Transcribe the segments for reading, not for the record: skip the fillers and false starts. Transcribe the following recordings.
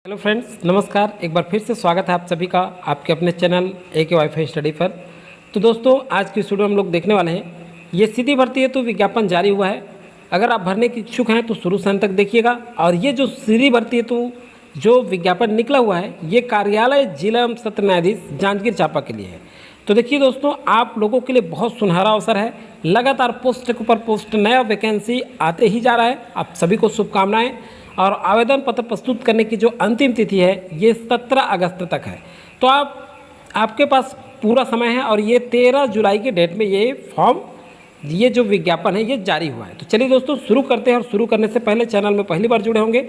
Hello friends, नमस्कार। एक बार फिर से स्वागत है आप सभी का आपके अपने चैनल AK वाईफाई स्टडी पर। तो दोस्तों, आज की वीडियो हम लोग देखने वाले हैं, ये सीधी भर्ती है तो विज्ञापन जारी हुआ है। अगर आप भरने के इच्छुक हैं तो शुरू से अंत तक देखिएगा। और ये जो सीधी भर्ती है तो जो विज्ञापन निकला हुआ है, ये कार्यालय जिला एवं सत्र न्यायाधीश जांजगीर चांपा के लिए है। तो देखिए दोस्तों, आप लोगों के लिए बहुत सुनहरा अवसर है। लगातार पोस्ट के ऊपर पोस्ट नया वैकेंसी आते ही जा रहा है। आप सभी को शुभकामनाएं। और आवेदन पत्र प्रस्तुत करने की जो अंतिम तिथि है ये 17 अगस्त तक है। तो आपके पास पूरा समय है। और ये 13 जुलाई के डेट में ये जो विज्ञापन है ये जारी हुआ है। तो चलिए दोस्तों, शुरू करते हैं। और शुरू करने से पहले चैनल में पहली बार जुड़े होंगे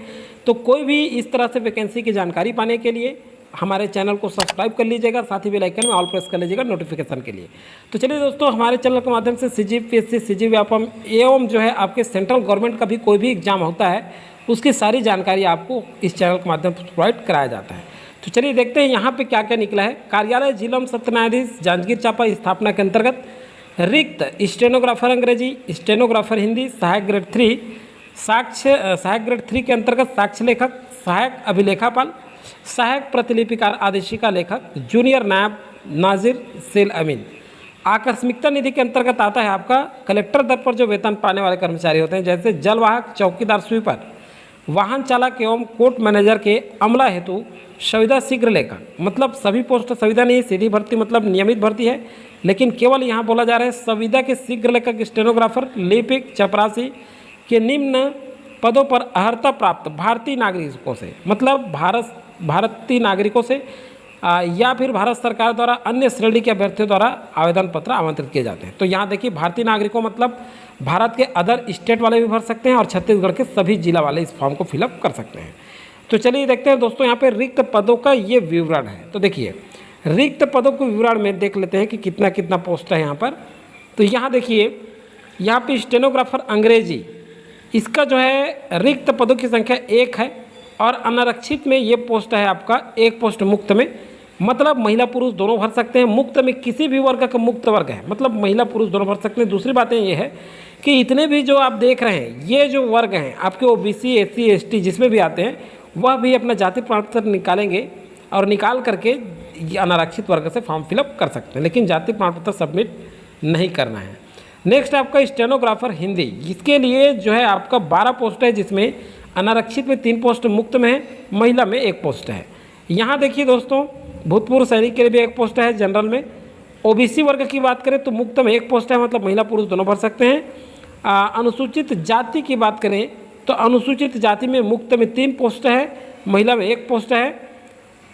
तो कोई भी इस तरह से वैकेंसी की जानकारी पाने के लिए हमारे चैनल को सब्सक्राइब कर लीजिएगा, साथ ही बेल आइकन में ऑल प्रेस कर लीजिएगा नोटिफिकेशन के लिए। तो चलिए दोस्तों, हमारे चैनल के माध्यम से CGPSC, CG व्यापम एवं जो है आपके सेंट्रल गवर्नमेंट का भी कोई भी एग्जाम होता है उसकी सारी जानकारी आपको इस चैनल के माध्यम से प्रोवाइड कराया जाता है। तो चलिए देखते हैं यहाँ पे क्या क्या निकला है। कार्यालय जिला सत्र न्यायाधीश जांजगीर चांपा स्थापना के अंतर्गत रिक्त स्टेनोग्राफर अंग्रेजी, स्टेनोग्राफर हिंदी, सहायक ग्रेड 3, सहायक ग्रेड 3 के अंतर्गत साक्ष्य लेखक, सहायक अभिलेखापाल, सहायक प्रतिलिपिकार आदेशिका लेखक, जूनियर नायब नाजिर सेल अमीन। आकस्मिकता निधि के अंतर्गत आता है आपका कलेक्टर दर पर जो वेतन पाने वाले कर्मचारी होते हैं, जैसे जलवाहक, चौकीदार, स्वीपर, वाहन चालक एवं कोर्ट मैनेजर के अमला हेतु संविदा शीघ्र लेखक। मतलब सभी पोस्ट संविदा नहीं, सीधी भर्ती मतलब नियमित भर्ती है, लेकिन केवल यहाँ बोला जा रहा है संविदा के शीघ्र लेखक, स्टेनोग्राफर, लिपिक, चपरासी के निम्न पदों पर अर्हता प्राप्त भारतीय नागरिकों से, मतलब भारतीय नागरिकों से या फिर भारत सरकार द्वारा अन्य श्रेणी के अभ्यर्थियों द्वारा आवेदन पत्र आमंत्रित किए जाते हैं। तो यहाँ देखिए, भारतीय नागरिकों मतलब भारत के अदर स्टेट वाले भी भर सकते हैं और छत्तीसगढ़ के सभी जिला वाले इस फॉर्म को फिलअप कर सकते हैं। तो चलिए देखते हैं दोस्तों, यहाँ पे रिक्त पदों का ये विवरण है। तो देखिए, रिक्त पदों के विवरण में देख लेते हैं कि कितना कितना पोस्ट है यहाँ पर। तो यहाँ देखिए, यहाँ पे स्टेनोग्राफर अंग्रेजी, इसका जो है रिक्त पदों की संख्या 1 है। और अनारक्षित में ये पोस्ट है आपका 1 पोस्ट मुक्त में, मतलब महिला पुरुष दोनों भर सकते हैं। मुक्त में किसी भी वर्ग का मुक्त वर्ग है, मतलब महिला पुरुष दोनों भर सकते हैं। दूसरी बातें ये है कि इतने भी जो आप देख रहे हैं ये जो वर्ग हैं आपके OBC, SC, ST जिसमें भी आते हैं, वह भी अपना जाति प्रमाण पत्र निकालेंगे और निकाल करके अनारक्षित वर्ग से फॉर्म फिलअप कर सकते हैं, लेकिन जाति प्रमाण पत्र सबमिट नहीं करना है। नेक्स्ट आपका स्टेनोग्राफर हिंदी, इसके लिए जो है आपका 12 पोस्ट है, जिसमें अनारक्षित में 3 पोस्ट मुक्त में है, महिला में 1 पोस्ट है। यहाँ देखिए दोस्तों, भूतपूर्व सैनिक के लिए भी 1 पोस्ट है जनरल में। OBC वर्ग की बात करें तो मुक्त में 1 पोस्ट है, मतलब महिला पुरुष दोनों भर सकते हैं। अनुसूचित जाति की बात करें तो अनुसूचित जाति में मुक्त में 3 पोस्ट है, महिला में 1 पोस्ट है।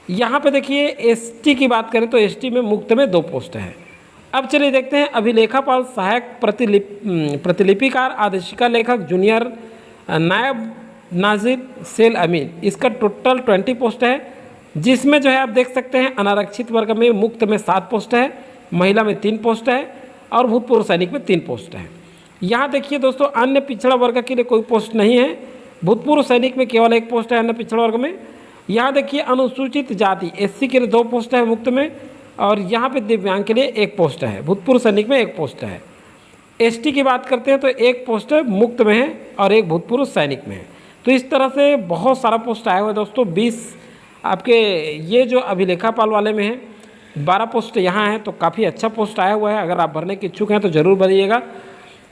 यहाँ पे देखिए ST की बात करें तो ST में मुक्त में 2 पोस्ट है। अब चलिए देखते हैं अभिलेखापाल, सहायक प्रतिलिपिकार, आदेशिका लेखक, जूनियर नायब नाजिर सेल अमीन, इसका टोटल 20 पोस्ट है, जिसमें जो है आप देख सकते हैं अनारक्षित वर्ग में मुक्त में 7 पोस्ट है, महिला में 3 पोस्ट है और भूतपूर्व सैनिक में 3 पोस्ट है। यहाँ देखिए दोस्तों, अन्य पिछड़ा वर्ग के लिए कोई पोस्ट नहीं है, भूतपूर्व सैनिक में केवल 1 पोस्ट है अन्य पिछड़ा वर्ग में। यहाँ देखिए अनुसूचित जाति SC के लिए 2 पोस्ट है मुक्त में, और यहाँ पे दिव्यांग के लिए 1 पोस्ट है, भूतपूर्व सैनिक में 1 पोस्ट है। ST की बात करते हैं तो 1 पोस्ट मुक्त में है और 1 भूतपूर्व सैनिक में है। तो इस तरह से बहुत सारा पोस्ट आया हुआ है दोस्तों। 20 आपके ये जो अभिलेखापाल वाले में है, 12 पोस्ट यहाँ है, तो काफ़ी अच्छा पोस्ट आया हुआ है। अगर आप भरने के इच्छुक हैं तो ज़रूर भरिएगा।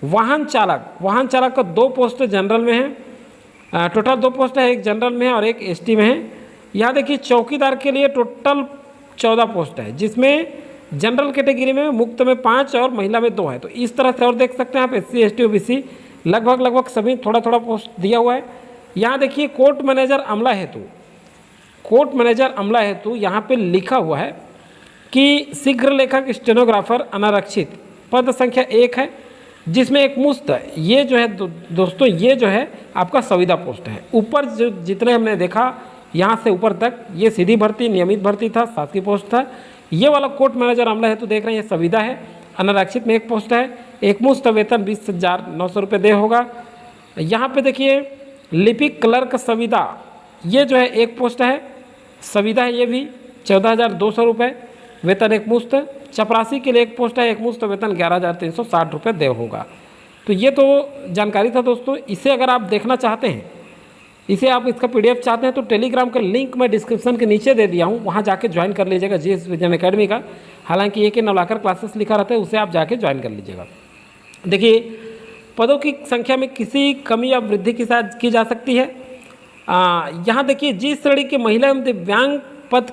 वाहन चालक का 2 पोस्ट जनरल में है, टोटल 2 पोस्ट है, 1 जनरल में है और 1 ST में है। यहाँ देखिए चौकीदार के लिए टोटल 14 पोस्ट है, जिसमें जनरल कैटेगरी में मुक्त में 5 और महिला में 2 है। तो इस तरह से और देख सकते हैं आप SC, ST, OBC लगभग सभी थोड़ा थोड़ा पोस्ट दिया हुआ है। यहाँ देखिए कोर्ट मैनेजर अमला हेतु यहाँ पे लिखा हुआ है कि शीघ्र लेखक स्टेनोग्राफर अनारक्षित, पद संख्या 1 है, जिसमें 1 मुस्त है। ये जो है दोस्तों, ये जो है आपका संविदा पोस्ट है। ऊपर जो जितने हमने देखा यहाँ से ऊपर तक ये सीधी भर्ती, नियमित भर्ती था, शासकीय पोस्ट था। ये वाला कोर्ट मैनेजर अमला हेतु देख रहे हैं, ये संविदा है। अनारक्षित में 1 पोस्ट है, 1 मुस्त वेतन 20,900 रुपये दे होगा। यहाँ पे देखिए लिपिक क्लर्क संविदा, ये जो है 1 पोस्ट है, संविदा है, ये भी 14,200 रुपये, वेतन 1 मुस्त। चपरासी के लिए 1 पोस्ट है, 1 मुस्त, वेतन 11,360 रुपये दे होगा। तो ये तो जानकारी था दोस्तों। इसे अगर आप देखना चाहते हैं इसे आप इसका PDF चाहते हैं तो टेलीग्राम का लिंक मैं डिस्क्रिप्शन के नीचे दे दिया हूँ, वहाँ जाके ज्वाइन कर लीजिएगा GS विजन अकेडमी का। हालांकि एक नवलाकर क्लासेस लिखा रहता है, उसे आप जाके ज्वाइन कर लीजिएगा। देखिए, पदों की संख्या में किसी कमी या वृद्धि के साथ की जा सकती है। यहाँ देखिए, जिस श्रेणी के महिला एवं दिव्यांग पद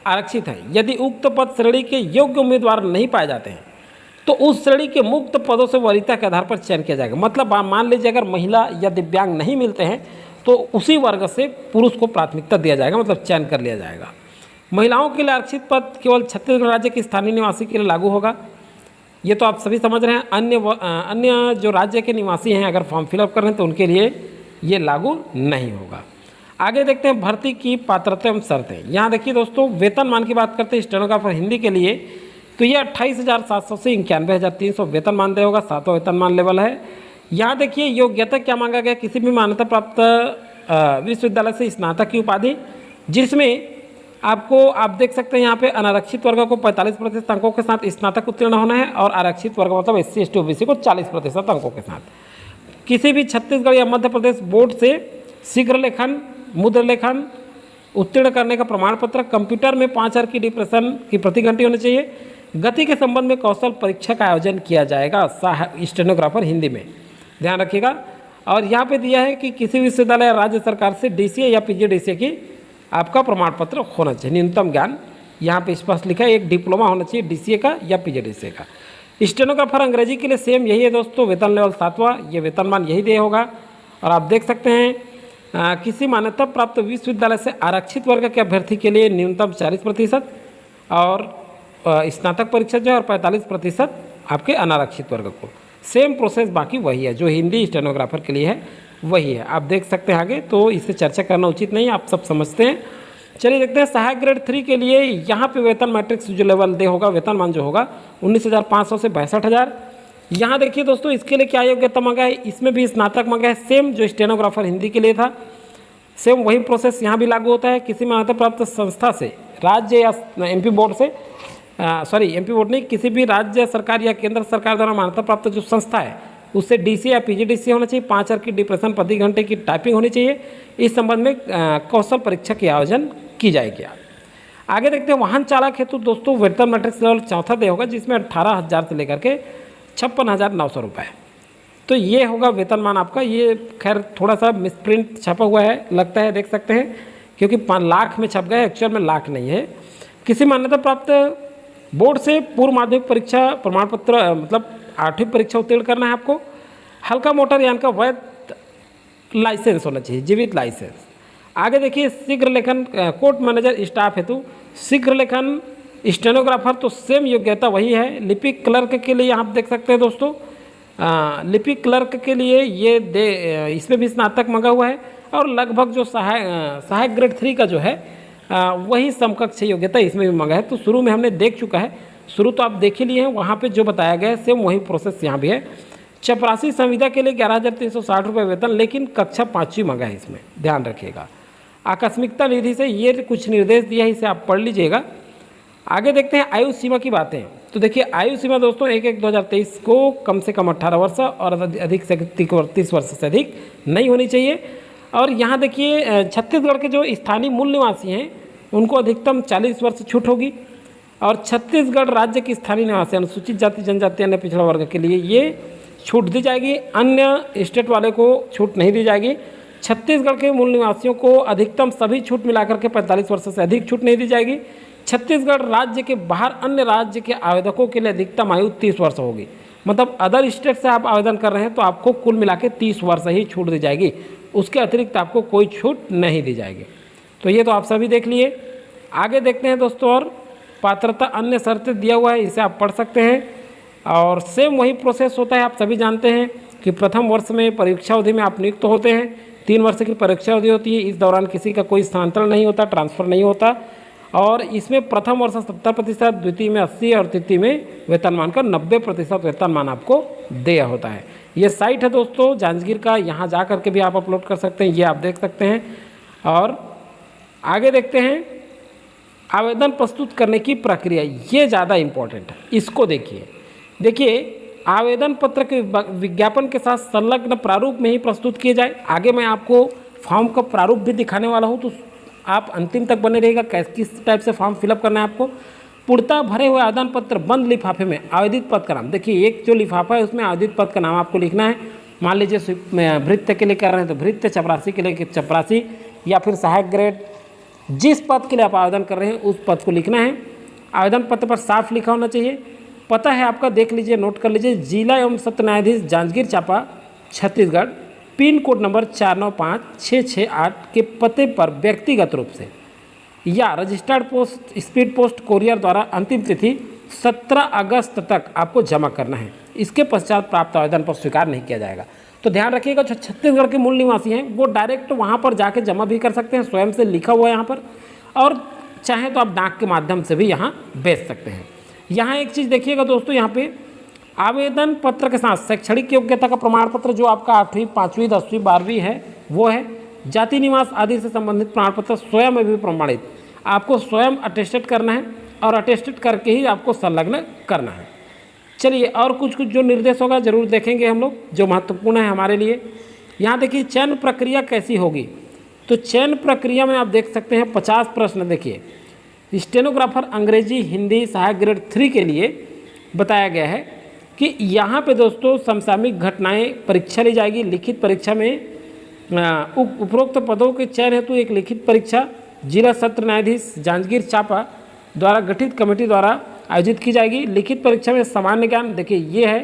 आरक्षित हैं, यदि उक्त पद श्रेणी के योग्य उम्मीदवार नहीं पाए जाते हैं तो उस श्रेणी के मुक्त पदों से वरीयता के आधार पर चयन किया जाएगा। मतलब मान लीजिए अगर महिला या दिव्यांग नहीं मिलते हैं तो उसी वर्ग से पुरुष को प्राथमिकता दिया जाएगा, मतलब चयन कर लिया जाएगा। महिलाओं के लिए आरक्षित पद केवल छत्तीसगढ़ राज्य के स्थानीय निवासी के लिए लागू होगा, ये तो आप सभी समझ रहे हैं। अन्य जो राज्य के निवासी हैं अगर फॉर्म फिलअप कर रहे हैं तो उनके लिए ये लागू नहीं होगा। आगे देखते हैं भर्ती की पात्रता एवं शर्तें। यहाँ देखिए दोस्तों, वेतनमान की बात करते हैं स्टेनोग्राफर हिंदी के लिए, तो ये 28,700 से 91,300 वेतनमान दे होगा, 7वां वेतनमान लेवल है। यहाँ देखिए योग्यता क्या मांगा गया, किसी भी मान्यता प्राप्त विश्वविद्यालय से स्नातक की उपाधि, जिसमें आपको आप देख सकते हैं यहाँ पे अनारक्षित वर्ग को 45% अंकों के साथ स्नातक उत्तीर्ण होना है और आरक्षित वर्ग मतलब SC ST OBC को 40% अंकों के साथ। किसी भी छत्तीसगढ़ या मध्य प्रदेश बोर्ड से शीघ्र लेखन, मुद्र लेखन उत्तीर्ण करने का प्रमाण पत्र, कंप्यूटर में 5 अंक की डिप्रेशन की प्रति घंटे होनी चाहिए। गति के संबंध में कौशल परीक्षा का आयोजन किया जाएगा स्टेनोग्राफर हिंदी में, ध्यान रखिएगा। और यहाँ पे दिया है कि किसी विश्वविद्यालय या राज्य सरकार से DCA या PGDCA की आपका प्रमाण पत्र होना चाहिए। न्यूनतम ज्ञान यहाँ पे स्पष्ट लिखा है, एक डिप्लोमा होना चाहिए DCA का या PGDCA का। स्टेनोग्राफर अंग्रेजी के लिए सेम यही है दोस्तों, वेतन लेवल 7वां, ये वेतनमान यही दे होगा। और आप देख सकते हैं किसी मान्यता प्राप्त विश्वविद्यालय से आरक्षित वर्ग के अभ्यर्थी के लिए न्यूनतम 40% और स्नातक परीक्षा जो है और 45% आपके अनारक्षित वर्ग को। सेम प्रोसेस बाकी वही है जो हिंदी स्टेनोग्राफर के लिए है, वही है। आप देख सकते हैं आगे, तो इससे चर्चा करना उचित नहीं है, आप सब समझते हैं। चलिए देखते हैं सहायक ग्रेड 3 के लिए यहाँ पे वेतन मैट्रिक्स जो लेवल दे होगा, वेतनमान जो होगा 19,500 से 62,000। यहाँ देखिए दोस्तों, इसके लिए क्या योग्यता मांगा है, इसमें भी स्नातक मांगा है, सेम जो स्टेनोग्राफर हिंदी के लिए था, सेम वही प्रोसेस यहाँ भी लागू होता है। किसी मान्यता प्राप्त संस्था से, राज्य या MP बोर्ड से, MP बोर्ड नहीं, किसी भी राज्य सरकार या केंद्र सरकार द्वारा मान्यता प्राप्त जो संस्था है उससे DCA या PGDCA होना चाहिए, 5 अंक की डिप्रेशन प्रति घंटे की टाइपिंग होनी चाहिए। इस संबंध में कौशल परीक्षा के आयोजन की जाएगी। आगे देखते हैं वाहन चालक हेतु दोस्तों वेतन मैट्रिक्स लेवल 4था दे होगा, जिसमें 18,000 से लेकर के 56,900 रुपये। तो ये होगा वेतनमान आपका। ये खैर थोड़ा सा मिसप्रिंट छपा हुआ है लगता है, देख सकते हैं, क्योंकि 5 लाख में छप गया, एक्चुअल में लाख नहीं है। किसी मान्यता प्राप्त बोर्ड से पूर्व माध्यमिक परीक्षा प्रमाण पत्र मतलब 8वीं परीक्षा उत्तीर्ण करना है आपको। हल्का मोटर यान का वैध लाइसेंस होना चाहिए, जीवित लाइसेंस। आगे देखिए शीघ्र लेखन कोर्ट मैनेजर स्टाफ हेतु शीघ्र लेखन स्टेनोग्राफर, तो सेम योग्यता वही है। लिपिक क्लर्क के लिए आप देख सकते हैं दोस्तों, लिपिक क्लर्क के लिए ये इसमें भी स्नातक मंगा हुआ है और लगभग जो सहायक ग्रेड 3 का जो है वही समकक्ष योग्यता इसमें भी मंगा है। तो शुरू में हमने देख चुका है, शुरू तो आप देख ही लिए हैं, वहाँ पे जो बताया गया है सेम वही प्रोसेस यहाँ भी है। चपरासी संविदा के लिए 11,360 रुपये वेतन, लेकिन कक्षा 5वीं मंगा है, इसमें ध्यान रखिएगा। आकस्मिकता निधि से ये कुछ निर्देश दिया है, इसे आप पढ़ लीजिएगा। आगे देखते हैं आयु सीमा की बातें। तो देखिए आयु सीमा दोस्तों 1/1/2023 को कम से कम 18 वर्ष और अधिक से 30 वर्ष से अधिक नहीं होनी चाहिए। और यहाँ देखिए छत्तीसगढ़ के जो स्थानीय मूल निवासी हैं उनको अधिकतम 40 वर्ष छूट होगी और छत्तीसगढ़ राज्य की स्थानीय निवासी अनुसूचित जाति जनजाति अन्य पिछड़ा वर्ग के लिए ये छूट दी जाएगी, अन्य स्टेट वाले को छूट नहीं दी जाएगी। छत्तीसगढ़ के मूल निवासियों को अधिकतम सभी छूट मिलाकर के 45 वर्ष से अधिक छूट नहीं दी जाएगी। छत्तीसगढ़ राज्य के बाहर अन्य राज्य के आवेदकों के लिए अधिकतम आयु 30 वर्ष होगी। मतलब अदर स्टेट से आप आवेदन कर रहे हैं तो आपको कुल मिला के 30 वर्ष ही छूट दी जाएगी, उसके अतिरिक्त आपको कोई छूट नहीं दी जाएगी। तो ये तो आप सभी देख लिए। आगे देखते हैं दोस्तों, और पात्रता अन्य शर्तें दिया हुआ है, इसे आप पढ़ सकते हैं। और सेम वही प्रोसेस होता है, आप सभी जानते हैं कि प्रथम वर्ष में परीक्षा अवधि में आप नियुक्त होते हैं, 3 वर्ष की परीक्षा अवधि होती है, इस दौरान किसी का कोई स्थानांतरण नहीं होता, ट्रांसफ़र नहीं होता। और इसमें प्रथम वर्ष 70%, द्वितीय में 80% और तृतीय में वेतनमान का 90% वेतनमान आपको दिया होता है। ये साइट है दोस्तों जांजगीर का, यहाँ जा करके भी आप अपलोड कर सकते हैं, ये आप देख सकते हैं। और आगे देखते हैं आवेदन प्रस्तुत करने की प्रक्रिया, ये ज़्यादा इम्पोर्टेंट है, इसको देखिए आवेदन पत्र के विज्ञापन के साथ संलग्न प्रारूप में ही प्रस्तुत किए जाए। आगे मैं आपको फॉर्म का प्रारूप भी दिखाने वाला हूँ, तो आप अंतिम तक बने रहेगा। किस टाइप से फॉर्म फिलअप करना है आपको। पूर्णतः भरे हुए आवेदन पत्र बंद लिफाफे में आवेदित पद का नाम, देखिए एक जो लिफाफा है उसमें आवेदित पद का नाम आपको लिखना है। मान लीजिए भृत्य के लिए कर रहे हैं तो भृत्य, चपरासी के लिए चपरासी, या फिर सहायक ग्रेड, जिस पद के लिए आप आवेदन कर रहे हैं उस पद को लिखना है। आवेदन पत्र पर साफ लिखा होना चाहिए। पता है आपका, देख लीजिए, नोट कर लीजिए, जिला एवं सत्र न्यायाधीश Janjgir Champa Chhattisgarh, pin code number 495668 के पते पर व्यक्तिगत रूप से या registered post speed post courier द्वारा अंतिम तिथि 17 अगस्त तक आपको जमा करना है। इसके पश्चात प्राप्त आवेदन पर स्वीकार नहीं किया जाएगा। तो ध्यान रखिएगा, जो छत्तीसगढ़ के मूल निवासी हैं वो डायरेक्ट वहाँ पर जाके जमा भी कर सकते हैं, स्वयं से लिखा हुआ है यहाँ पर, और चाहे तो आप डाक के माध्यम से भी यहाँ भेज सकते हैं। यहाँ एक चीज़ देखिएगा दोस्तों, यहाँ पे आवेदन पत्र के साथ शैक्षणिक योग्यता का प्रमाण पत्र जो आपका 8वीं, 5वीं, 10वीं, 12वीं है वो है, जाति निवास आदि से संबंधित प्रमाण पत्र स्वयं में भी प्रमाणित आपको स्वयं अटेस्टेड करना है, और अटेस्टेड करके ही आपको संलग्न करना है। चलिए, और कुछ जो निर्देश होगा जरूर देखेंगे हम लोग, जो महत्वपूर्ण है हमारे लिए। यहाँ देखिए चयन प्रक्रिया कैसी होगी। तो चयन प्रक्रिया में आप देख सकते हैं 50 प्रश्न। देखिए, स्टेनोग्राफर अंग्रेजी हिंदी सहायक ग्रेड 3 के लिए बताया गया है कि यहाँ पे दोस्तों समसामयिक घटनाएं परीक्षा ली जाएगी। लिखित परीक्षा में उपरोक्त पदों के चयन हेतु एक लिखित परीक्षा जिला सत्र न्यायाधीश जांजगीर चांपा द्वारा गठित कमेटी द्वारा आयोजित की जाएगी। लिखित परीक्षा में सामान्य ज्ञान, देखिए ये है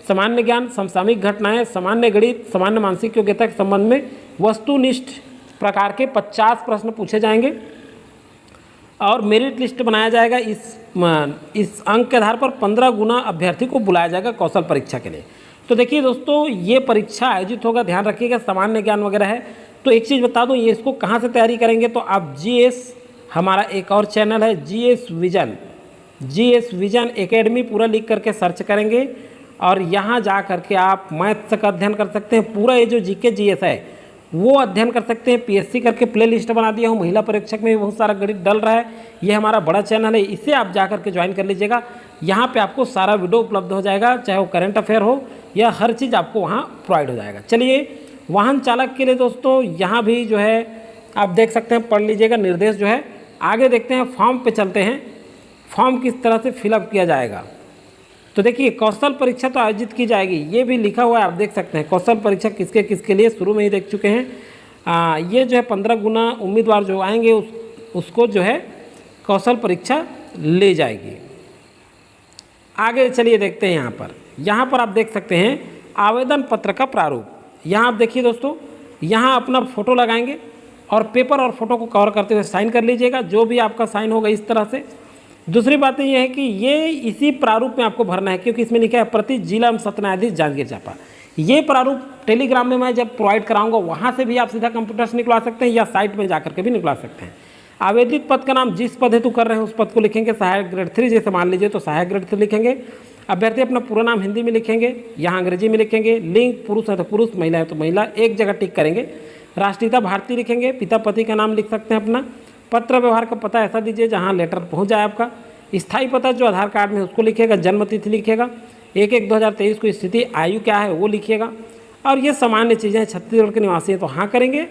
सामान्य ज्ञान, समसामयिक घटनाएं, सामान्य गणित, सामान्य मानसिक योग्यता के संबंध में वस्तुनिष्ठ प्रकार के 50 प्रश्न पूछे जाएंगे, और मेरिट लिस्ट बनाया जाएगा। इस अंक के आधार पर 15 गुना अभ्यर्थी को बुलाया जाएगा कौशल परीक्षा के लिए। तो देखिए दोस्तों, ये परीक्षा आयोजित होगा, ध्यान रखिएगा, सामान्य ज्ञान वगैरह है। तो एक चीज़ बता दूं, ये इसको कहाँ से तैयारी करेंगे, तो आप जीएस, हमारा एक और चैनल है जीएस विजन एकेडमी, पूरा लिख करके सर्च करेंगे, और यहाँ जा करके आप मैथ्स का अध्ययन कर सकते हैं। पूरा ये जो जीके जीएस है वो अध्ययन कर सकते हैं। पीएससी करके प्ले लिस्ट बना दिया हूँ, महिला परीक्षक में भी बहुत सारा गणित डल रहा है। ये हमारा बड़ा चैनल है, इसे आप जा करके ज्वाइन कर लीजिएगा। यहाँ पे आपको सारा वीडियो उपलब्ध हो जाएगा, चाहे वो करंट अफेयर हो या हर चीज़ आपको वहाँ प्रोवाइड हो जाएगा। चलिए, वाहन चालक के लिए दोस्तों यहाँ भी जो है आप देख सकते हैं, पढ़ लीजिएगा निर्देश जो है। आगे देखते हैं, फॉर्म पे चलते हैं, फॉर्म किस तरह से फिलअप किया जाएगा। तो देखिए, कौशल परीक्षा तो आयोजित की जाएगी, ये भी लिखा हुआ है, आप देख सकते हैं कौशल परीक्षा किसके किसके लिए, शुरू में ही देख चुके हैं। ये जो है 15 गुना उम्मीदवार जो आएंगे उसको जो है कौशल परीक्षा ले जाएगी। आगे चलिए देखते हैं, यहाँ पर आप देख सकते हैं आवेदन पत्र का प्रारूप। यहाँ आप देखिए दोस्तों, यहाँ अपना फ़ोटो लगाएंगे और पेपर और फोटो को कवर करते हुए साइन कर लीजिएगा, जो भी आपका साइन होगा इस तरह से। दूसरी बात ये है कि ये इसी प्रारूप में आपको भरना है, क्योंकि इसमें लिखा है प्रति जिला एवं सत्र न्यायाधीश जांजगीर चांपा। ये प्रारूप टेलीग्राम में मैं जब प्रोवाइड कराऊंगा वहाँ से भी आप सीधा कंप्यूटर से निकलवा सकते हैं, या साइट में जाकर के भी निकलवा सकते हैं। आवेदित पद का नाम जिस पद हेतु कर रहे हैं उस पद को लिखेंगे। सहायक ग्रेड 3 जैसे मान लीजिए तो सहायक ग्रेड 3 लिखेंगे। अभ्यर्थी अपना पूरा नाम हिंदी में लिखेंगे, यहाँ अंग्रेजी में लिखेंगे। लिंग पुरुष है तो पुरुष, महिला है तो महिला, एक जगह टिक करेंगे। राष्ट्रीयता भारतीय लिखेंगे। पिता पति का नाम लिख सकते हैं अपना। पत्र व्यवहार का पता ऐसा दीजिए जहाँ लेटर पहुँच जाए आपका। स्थायी पता जो आधार कार्ड में उसको लिखेगा। जन्म तिथि लिखेगा। 1/1/2023 को स्थिति, आयु क्या है वो लिखिएगा। और ये सामान्य चीज़ें हैं। छत्तीसगढ़ के निवासी हैं तो हाँ करेंगे।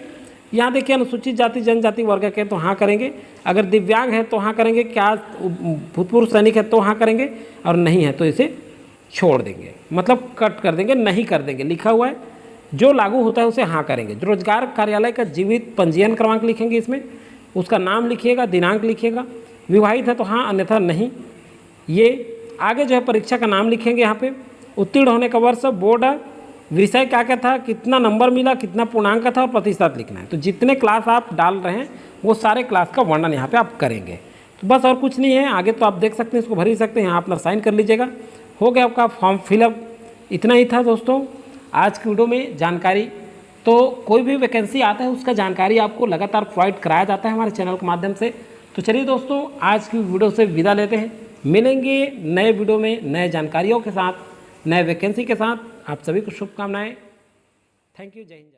यहाँ देखिए अनुसूचित जाति जनजाति वर्ग के तो हाँ करेंगे। अगर दिव्यांग है तो हाँ करेंगे। क्या भूतपूर्व सैनिक है तो हाँ करेंगे, और नहीं है तो इसे छोड़ देंगे, मतलब कट कर देंगे, नहीं कर देंगे। लिखा हुआ है, जो लागू होता है उसे हाँ करेंगे। जो रोजगार कार्यालय का जीवित पंजीयन क्रमांक लिखेंगे, इसमें उसका नाम लिखिएगा, दिनांक लिखिएगा। विवाहित है तो हाँ, अन्यथा नहीं। ये आगे जो है परीक्षा का नाम लिखेंगे। यहाँ पे उत्तीर्ण होने का वर्ष, बोर्ड, विषय क्या क्या था, कितना नंबर मिला, कितना पूर्णांक था, और प्रतिशत लिखना है। तो जितने क्लास आप डाल रहे हैं वो सारे क्लास का वर्णन यहाँ पे आप करेंगे। तो बस और कुछ नहीं है। आगे तो आप देख सकते हैं, इसको भर ही सकते हैं। यहाँ अपना साइन कर लीजिएगा, हो गया आपका फॉर्म फिलअप। इतना ही था दोस्तों आज की वीडियो में जानकारी। तो कोई भी वैकेंसी आता है उसका जानकारी आपको लगातार प्रोवाइड कराया जाता है हमारे चैनल के माध्यम से। तो चलिए दोस्तों, आज की वीडियो से विदा लेते हैं। मिलेंगे नए वीडियो में नए जानकारियों के साथ, नए वैकेंसी के साथ। आप सभी को शुभकामनाएं। Thank you. जय हिंद।